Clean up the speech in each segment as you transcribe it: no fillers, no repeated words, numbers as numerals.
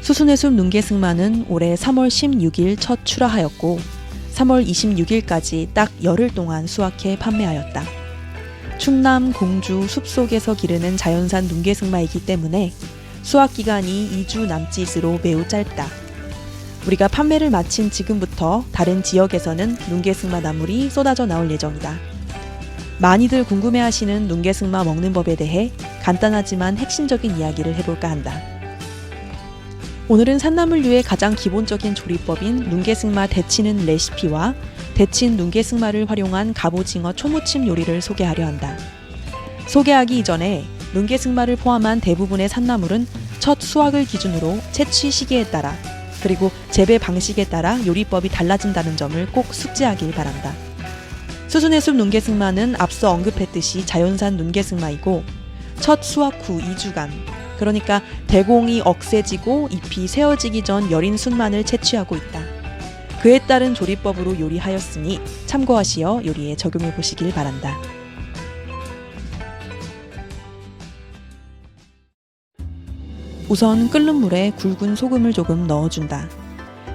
수순의 숲 눈개승마는 올해 3월 16일 첫 출하하였고 3월 26일까지 딱 열흘 동안 수확해 판매하였다. 충남 공주 숲속에서 기르는 자연산 눈개승마이기 때문에 수확 기간이 2주 남짓으로 매우 짧다. 우리가 판매를 마친 지금부터 다른 지역에서는 눈개승마 나물이 쏟아져 나올 예정이다. 많이들 궁금해하시는 눈개승마 먹는 법에 대해 간단하지만 핵심적인 이야기를 해볼까 한다. 오늘은 산나물류의 가장 기본적인 조리법인 눈개승마 데치는 레시피와 데친 눈개승마를 활용한 갑오징어 초무침 요리를 소개하려 한다. 소개하기 이전에 눈개승마를 포함한 대부분의 산나물은 첫 수확을 기준으로 채취 시기에 따라 그리고 재배 방식에 따라 요리법이 달라진다는 점을 꼭 숙지하길 바란다. 수순의 숲 눈개승마는 앞서 언급했듯이 자연산 눈개승마이고 첫 수확 후 2주간 그러니까 대공이 억세지고 잎이 세워지기 전 여린 순만을 채취하고 있다. 그에 따른 조리법으로 요리하였으니 참고하시어 요리에 적용해 보시길 바란다. 우선 끓는 물에 굵은 소금을 조금 넣어준다.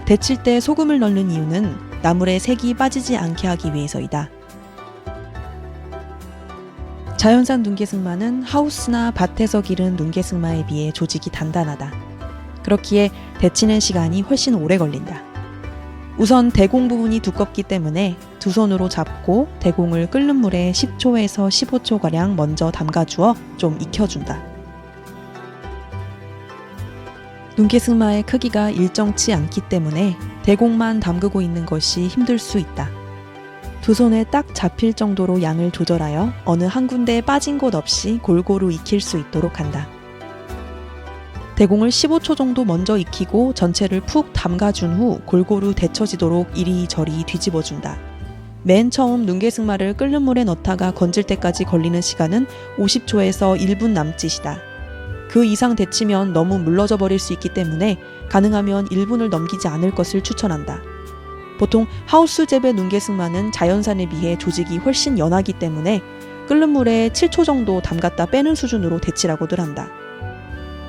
데칠 때 소금을 넣는 이유는 나물에 색이 빠지지 않게 하기 위해서이다. 자연산 눈개승마는 하우스나 밭에서 기른 눈개승마에 비해 조직이 단단하다. 그렇기에 데치는 시간이 훨씬 오래 걸린다. 우선 대공 부분이 두껍기 때문에 두 손으로 잡고 대공을 끓는 물에 10초에서 15초가량 먼저 담가주어 좀 익혀준다. 눈개승마의 크기가 일정치 않기 때문에 대공만 담그고 있는 것이 힘들 수 있다. 두 손에 딱 잡힐 정도로 양을 조절하여 어느 한 군데에 빠진 곳 없이 골고루 익힐 수 있도록 한다. 대공을 15초 정도 먼저 익히고 전체를 푹 담가준 후 골고루 데쳐지도록 이리저리 뒤집어준다. 맨 처음 눈개승마를 끓는 물에 넣다가 건질 때까지 걸리는 시간은 50초에서 1분 남짓이다. 그 이상 데치면 너무 물러져 버릴 수 있기 때문에 가능하면 1분을 넘기지 않을 것을 추천한다. 보통 하우스 재배 눈개승마는 자연산에 비해 조직이 훨씬 연하기 때문에 끓는 물에 7초 정도 담갔다 빼는 수준으로 데치라고들 한다.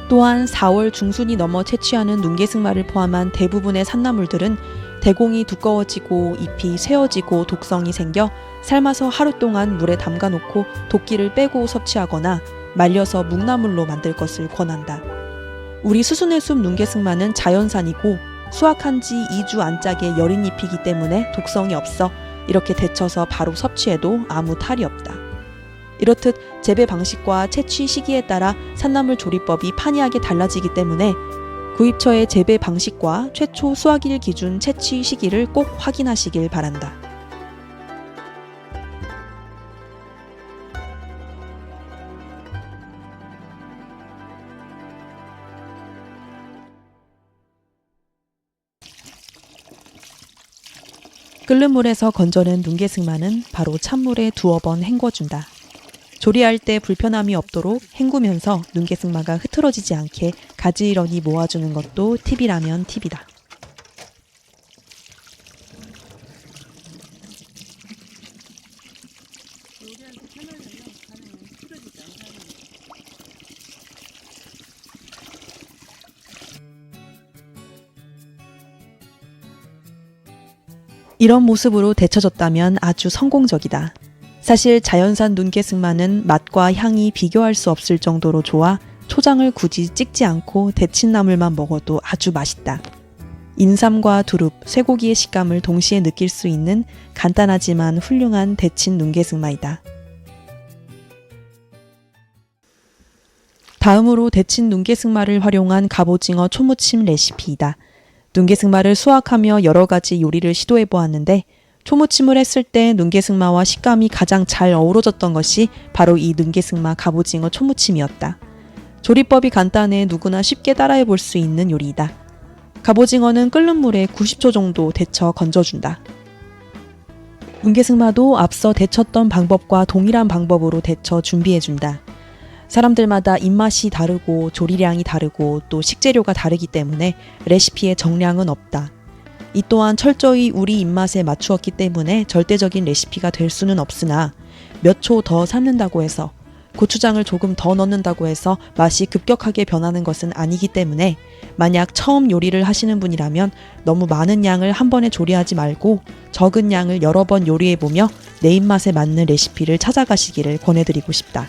또한 4월 중순이 넘어 채취하는 눈개승마를 포함한 대부분의 산나물들은 대공이 두꺼워지고 잎이 쇠어지고 독성이 생겨 삶아서 하루 동안 물에 담가놓고 독기를 빼고 섭취하거나 말려서 묵나물로 만들 것을 권한다. 우리 수순의 숲 눈개승마는 자연산이고 수확한 지 2주 안짝의 여린 잎이기 때문에 독성이 없어 이렇게 데쳐서 바로 섭취해도 아무 탈이 없다. 이렇듯 재배 방식과 채취 시기에 따라 산나물 조리법이 판이하게 달라지기 때문에 구입처의 재배 방식과 최초 수확일 기준 채취 시기를 꼭 확인하시길 바란다. 끓는 물에서 건져낸 눈개승마는 바로 찬물에 두어 번 헹궈준다. 조리할 때 불편함이 없도록 헹구면서 눈개승마가 흐트러지지 않게 가지런히 모아주는 것도 팁이라면 팁이다. 이런 모습으로 데쳐졌다면 아주 성공적이다. 사실 자연산 눈개승마는 맛과 향이 비교할 수 없을 정도로 좋아 초장을 굳이 찍지 않고 데친 나물만 먹어도 아주 맛있다. 인삼과 두릅, 쇠고기의 식감을 동시에 느낄 수 있는 간단하지만 훌륭한 데친 눈개승마이다. 다음으로 데친 눈개승마를 활용한 갑오징어 초무침 레시피이다. 눈개승마를 수확하며 여러 가지 요리를 시도해 보았는데 초무침을 했을 때 눈개승마와 식감이 가장 잘 어우러졌던 것이 바로 이 눈개승마 갑오징어 초무침이었다. 조리법이 간단해 누구나 쉽게 따라해 볼 수 있는 요리이다. 갑오징어는 끓는 물에 90초 정도 데쳐 건져준다. 눈개승마도 앞서 데쳤던 방법과 동일한 방법으로 데쳐 준비해준다. 사람들마다 입맛이 다르고 조리량이 다르고 또 식재료가 다르기 때문에 레시피에 정량은 없다. 이 또한 철저히 우리 입맛에 맞추었기 때문에 절대적인 레시피가 될 수는 없으나 몇 초 더 삶는다고 해서 고추장을 조금 더 넣는다고 해서 맛이 급격하게 변하는 것은 아니기 때문에 만약 처음 요리를 하시는 분이라면 너무 많은 양을 한 번에 조리하지 말고 적은 양을 여러 번 요리해보며 내 입맛에 맞는 레시피를 찾아가시기를 권해드리고 싶다.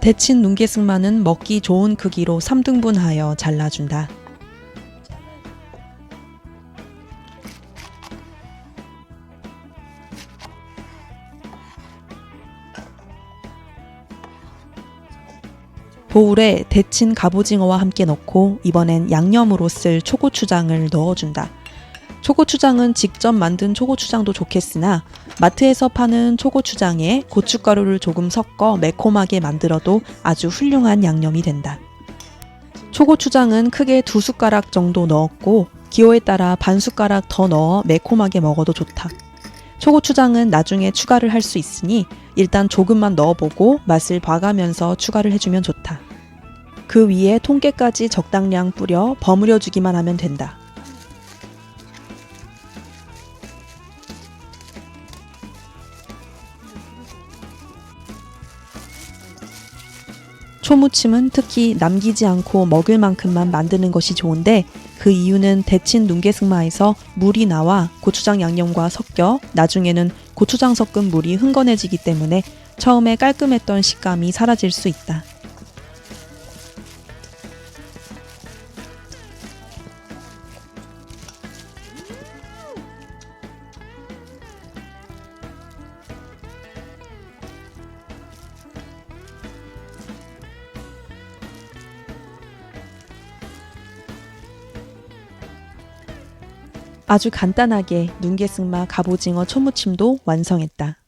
데친 눈개승마는 먹기 좋은 크기로 3등분하여 잘라준다. 보울에 데친 갑오징어와 함께 넣고 이번엔 양념으로 쓸 초고추장을 넣어준다. 초고추장은 직접 만든 초고추장도 좋겠으나 마트에서 파는 초고추장에 고춧가루를 조금 섞어 매콤하게 만들어도 아주 훌륭한 양념이 된다. 초고추장은 크게 2숟가락 정도 넣었고 기호에 따라 반 숟가락 더 넣어 매콤하게 먹어도 좋다. 초고추장은 나중에 추가를 할 수 있으니 일단 조금만 넣어보고 맛을 봐가면서 추가를 해주면 좋다. 그 위에 통깨까지 적당량 뿌려 버무려 주기만 하면 된다. 초무침은 특히 남기지 않고 먹을 만큼만 만드는 것이 좋은데 그 이유는 데친 눈개승마에서 물이 나와 고추장 양념과 섞여 나중에는 고추장 섞은 물이 흥건해지기 때문에 처음에 깔끔했던 식감이 사라질 수 있다. 아주 간단하게 눈개승마 갑오징어 초무침도 완성했다.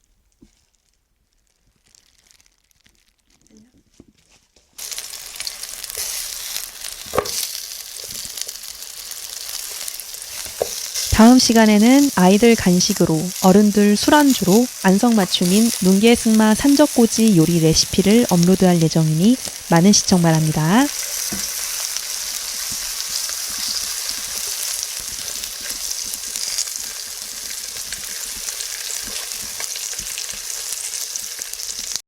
다음 시간에는 아이들 간식으로 어른들 술안주로 안성맞춤인 눈개승마 산적꼬지 요리 레시피를 업로드할 예정이니 많은 시청 바랍니다.